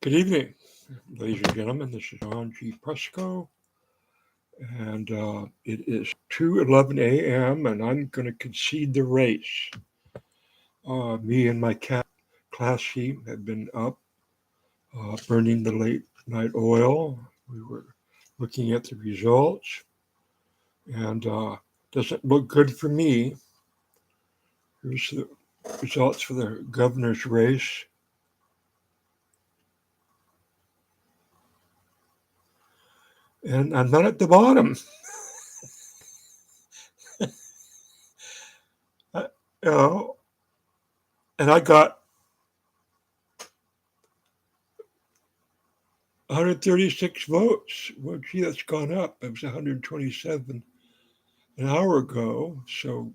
Good evening, ladies and gentlemen. This is John G. Presco, and it is 2:11 a.m., and I'm going to concede the race. Me and my class team have been up burning the late night oil. We were looking at the results, and doesn't look good for me. Here's the results for the governor's race. And I'm not at the bottom. You know, and I got 136 votes. Well, gee, that's gone up. It was 127 an hour ago. So,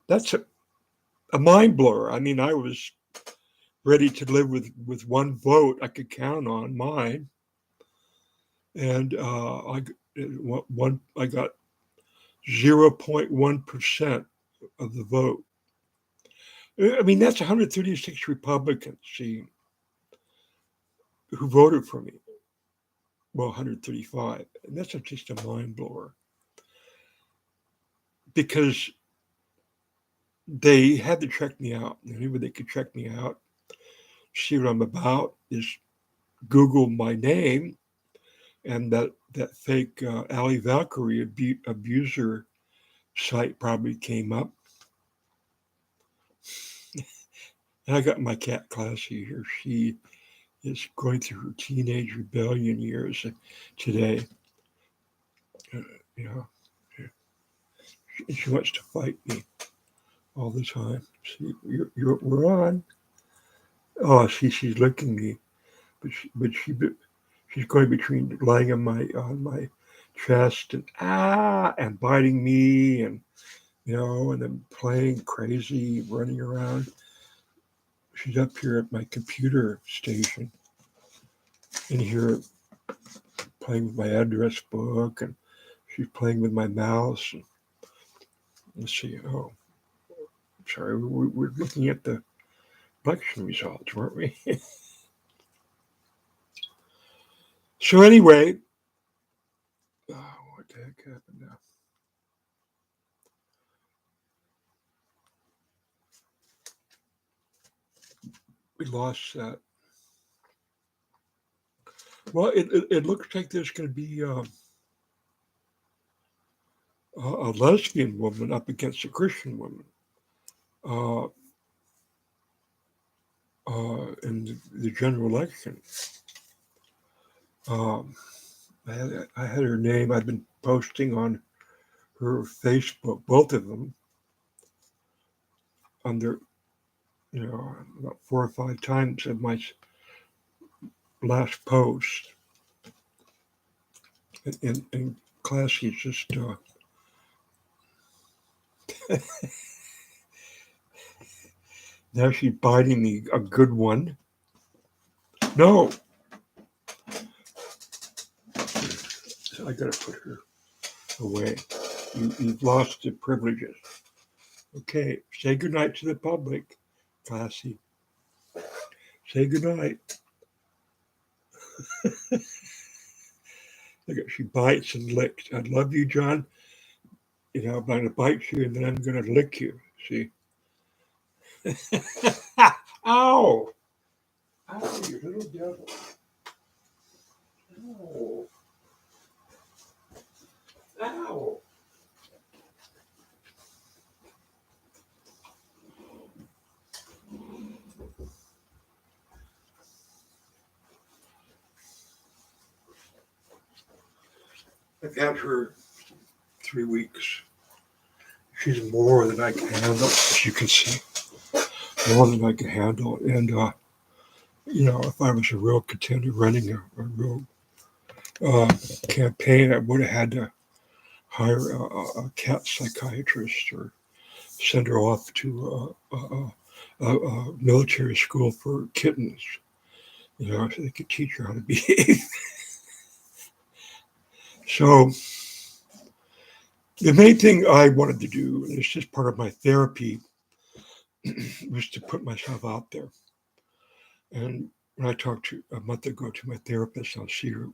that's a mind blower. I mean, I was ready to live with one vote I could count on, mine. And I got 0.1% of the vote. I mean, that's 136 Republicans, see, who voted for me. Well, 135. And that's just a mind blower. Because they had to check me out. The only way they could check me out, see what I'm about, is Google my name, and that fake Ali Valkyrie abuser site probably came up. And I got my cat Classy here. She is going through her teenage rebellion years today. You know, she wants to fight me all the time. See, we're on. Oh, she's licking me, she's going between lying on my chest and biting me and and then playing crazy, running around. She's up here at my computer station in here playing with my address book, and she's playing with my mouse. And let's see. Oh, sorry, we're looking at the election results, weren't we? So anyway, what the heck happened now? We lost that. Well, it looks like there's going to be a lesbian woman up against a Christian woman uh, in the general election. I had her name. I've been posting on her Facebook, both of them, under about 4 or 5 times of my last post. And Classy's just now she's biting me a good one. No, I gotta put her away. You've lost the privileges. Okay, say goodnight to the public, Classy. Say goodnight. Look at, she bites and licks. I love you, John. I'm going to bite you and then I'm going to lick you. See? Ow! Ow, you little devil. Ow. Ow. I've had her 3 weeks. She's more than I can handle, as you can see. More than I can handle. And, if I was a real contender running a real campaign, I would have had to hire a cat psychiatrist or send her off to a military school for kittens, so they could teach her how to behave. So the main thing I wanted to do, and it's just part of my therapy, was to put myself out there. And when I talked to a month ago to my therapist, I'll see her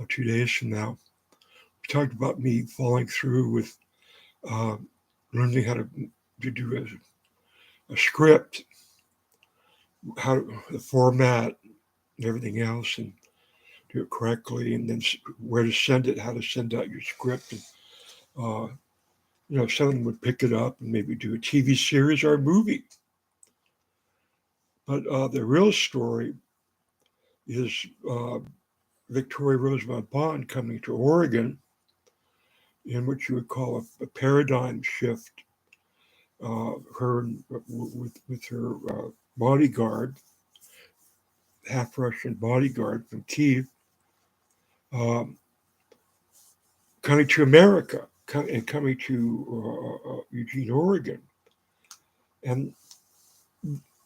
2 days from now. We talked about me following through with uh, learning how to do a script, how the format and everything else, and do it correctly, and then where to send it, how to send out your script, and uh, someone would pick it up and maybe do a TV series or a movie. But the real story is Victoria Rosemont Bond coming to Oregon in what you would call a paradigm shift. Her with her bodyguard, half Russian bodyguard from Kiev, um, coming to America and coming to Eugene, Oregon. And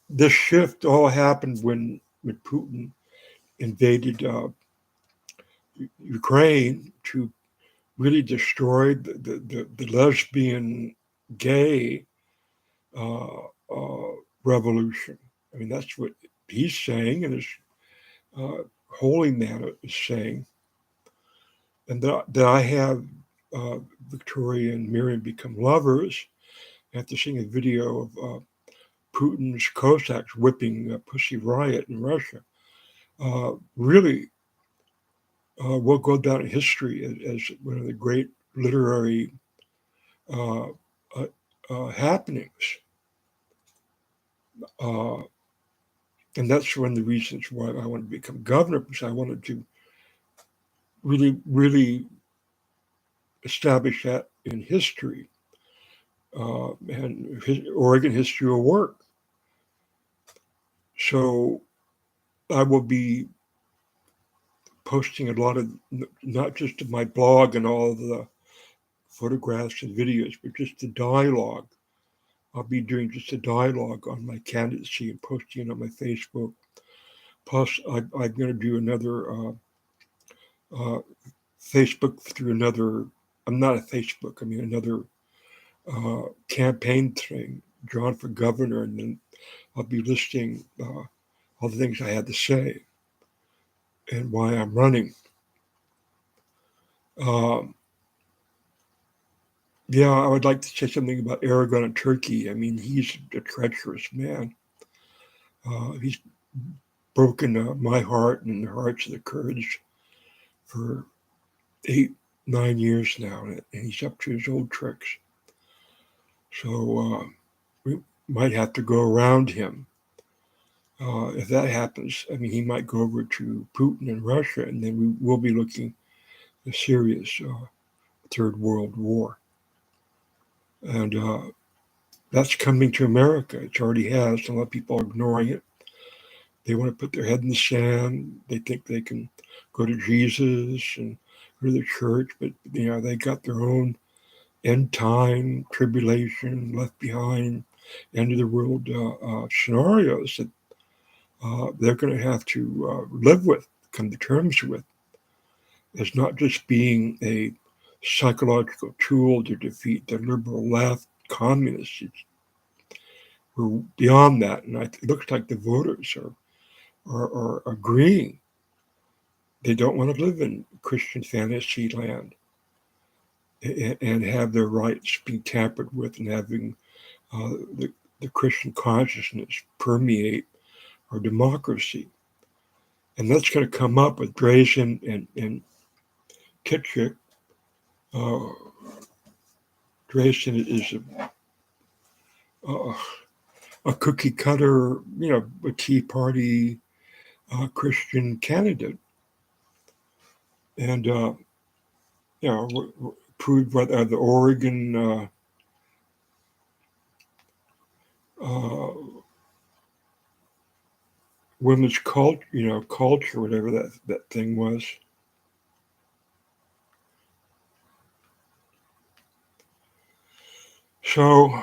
this shift all happened when Putin invaded Ukraine to really destroy the lesbian gay uh, uh, revolution. I mean, that's what he's saying, and his uh, holy man is saying. And that I have Victoria and Miriam become lovers after seeing a video of Putin's Cossacks whipping Pussy Riot in Russia. Really will go down in history as one of the great literary uh, uh, happenings. Uh, and that's one of the reasons why I wanted to become governor, because I wanted to really, really establish that in history. And Oregon history will work. So I will be posting a lot of, not just my blog and all of the photographs and videos, but just the dialogue. I'll be doing just a dialogue on my candidacy and posting it on my Facebook. Plus, I'm going to do another uh, Facebook through another. I'm not a Facebook. I mean another campaign thing. Drawn for governor, and then I'll be listing all the things I had to say and why I'm running. Um, yeah, I would like to say something about Aragon and Turkey. I mean, he's a treacherous man. He's broken my heart and the hearts of the Kurds for 8, 9 years now, and he's up to his old tricks. So we might have to go around him. If that happens, I mean, he might go over to Putin and Russia, and then we will be looking at a serious Third World War. And that's coming to America. It already has. A lot of people are ignoring it. They want to put their head in the sand. They think they can go to Jesus and go to the church, but they got their own end time, tribulation, left behind, end of the world scenarios that they're going to have to live with, come to terms with. It's not just being a psychological tool to defeat the liberal left, communists. We're beyond that, and it looks like the voters are agreeing. They don't want to live in Christian fantasy land and have their rights being tampered with, and having the Christian consciousness permeate our democracy. And that's going to come up with Drazen and Kitchik. Uh, Drazen is a cookie cutter, a Tea Party Christian candidate. And, proved by the Oregon uh, women's culture, whatever that thing was. So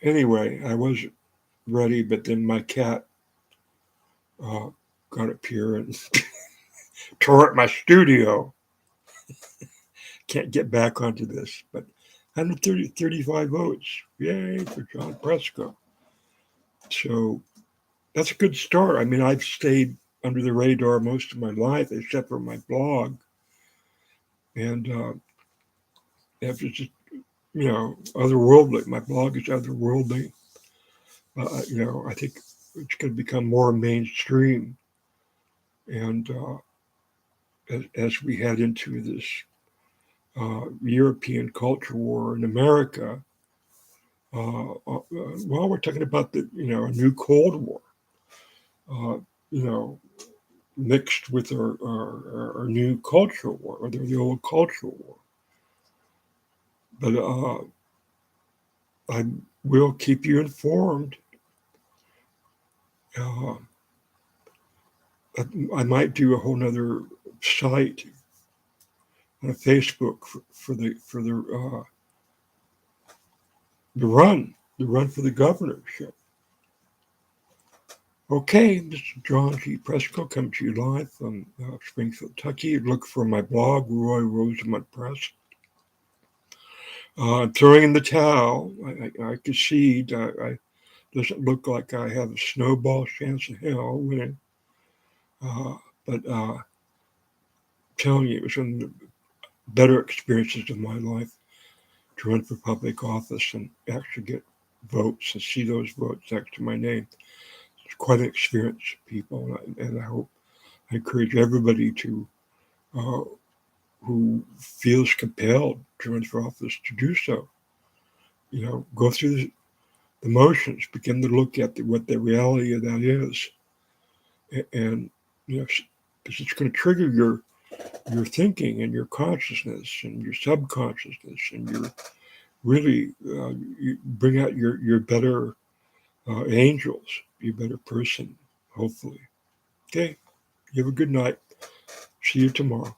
anyway, I was ready, but then my cat got up here and tore up my studio. Can't get back onto this, but 135 votes. Yay for John Presco. So that's a good start. I mean, I've stayed under the radar most of my life, except for my blog, and after just otherworldly. My blog is otherworldly. I think it's going to become more mainstream, and as we head into this European culture war in America, well, we're talking about a new Cold War, uh, you know, mixed with our new cultural war, or the old cultural war. But I will keep you informed. Uh, I might do a whole nother site on Facebook the run for the governorship. Okay, this is John G. Presco coming to you live from Springfield, Kentucky. Look for my blog, Roy Rosamond Press. Throwing in the towel. I concede. I doesn't look like I have a snowball chance in hell winning. But telling you, it was one of the better experiences of my life to run for public office and actually get votes and see those votes next to my name. It's quite an experience, people, and I encourage everybody to uh, who feels compelled to run for office to do so. Go through the motions, begin to look at what the reality of that is, and because it's going to trigger your thinking and your consciousness and your subconsciousness, and your really you bring out your better angels, be a better person, hopefully. Okay, you have a good night. See you tomorrow.